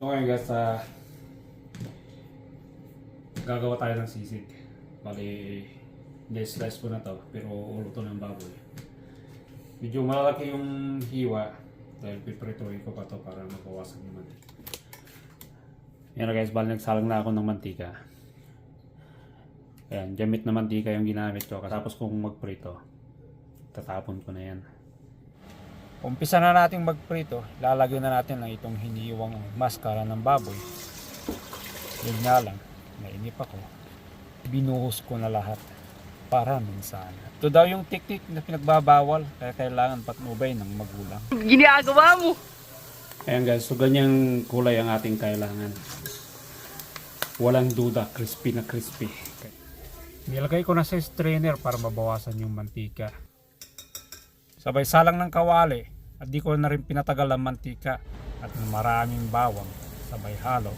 Okay guys, gagawa tayo ng sisig. Bali, slice ko na to, pero ulo to ng baboy. Medyo malaki yung hiwa dahil piprituhin ko pa to para mabawasan yung mantika. Yan na guys, bali nagsalang na ako ng mantika. Ayan, gamit na mantika yung ginamit ko. Tapos kung magprito, tatapon ko na yan. Umpisa na natin magprito, lalagyan na natin ng itong hiniwang maskara ng baboy. Yun nga lang, nainip ako. Binuhos ko na lahat para minsan. Ito daw yung technique na pinagbabawal, kaya kailangan patnubay ng magulang. Ginagawa mo! Ayan guys, so ganyang kulay ang ating kailangan. Walang duda, crispy na crispy. Nilagay ko na sa strainer para mabawasan yung mantika. Sabay salang ng kawali at di ko na rin pinatagal ang mantika at maraming bawang sabay halo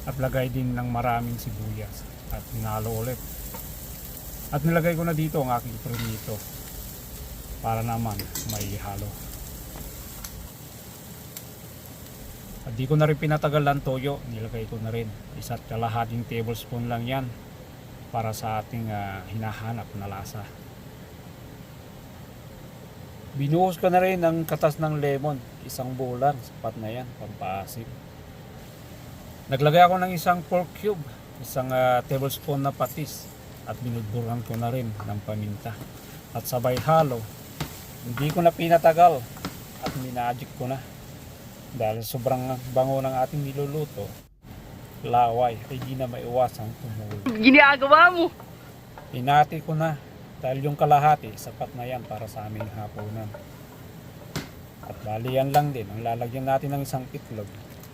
at lagay din ng maraming sibuyas at hinalo ulit at nilagay ko na dito ang aking prinito para naman may halo at di ko na rin pinatagal ang toyo, nilagay ko na rin 1.5 tablespoon lang yan para sa ating hinahanap na lasa. Binuhos ko na rin ang katas ng lemon, 1 buo lang, sapat na yan, pampaasim. Naglagay ako ng 1 pork cube, 1 tablespoon na patis, at binudburan ko na rin ng paminta. At sabay halo, hindi ko na pinatagal at minagic ko na. Dahil sobrang bango ng ating niluluto, laway ay di na maiwasang tumulo. Ginagawa mo! Hinati ko na. Dahil yung kalahati, sapat na yan para sa aming hapunan. At bali yan lang din, ang lalagyan natin ng 1 itlog.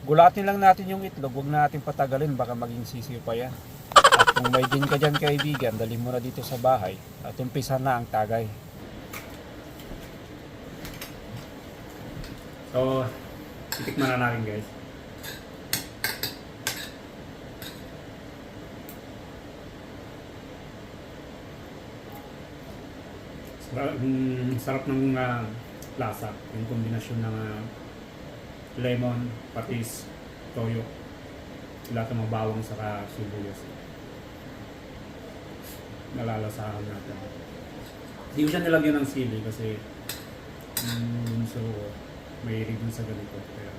Gulatin lang natin yung itlog, huwag natin patagalin, baka maging sisiw pa yan. At kung may din ka dyan kaibigan, dali mo na dito sa bahay at umpisa na ang tagay. So, titikman na natin guys. Sarap ng lasa, yung kombinasyon ng lemon, patis, toyo, lahat ng mga bawang saka sibuyas. Nalalasahan natin. Hindi ko siya nilagyan ng sili kasi so may rin sa ganito. Kaya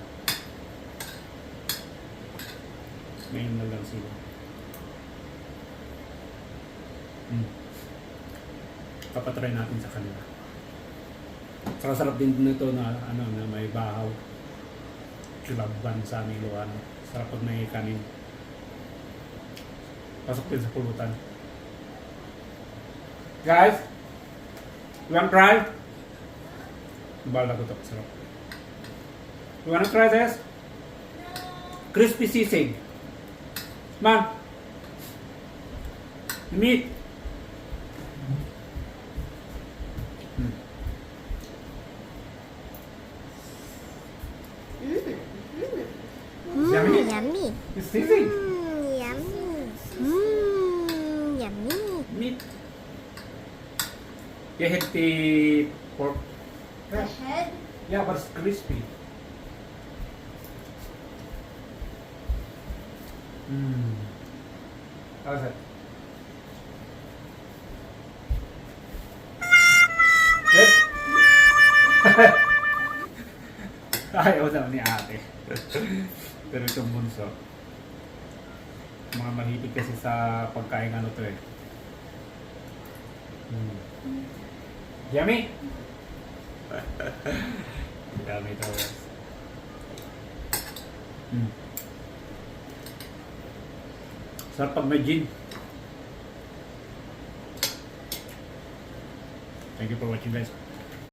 may lang sili. Papatry natin sa kanila. Saka sarap din nito na na may bahaw. Chulagban sa aming luwan. Sarap pag may kanin. Pasok din sa pulutan. Guys, you wanna try? Bala ko ito. Sarap. You wanna try this? Crispy sisig. Come on. Meat. Yummy. Yummy. It's sisig. Yummy. Yummy. Meat. You had the pork. The head? Yeah, but it's crispy. How's it? Good? Ayaw naman ni ate. Pero itong bunso, mga mahilig kasi sa pagkain to eh. Yummy? Yummy to guys. Sarap pag may gin. Thank you for watching guys.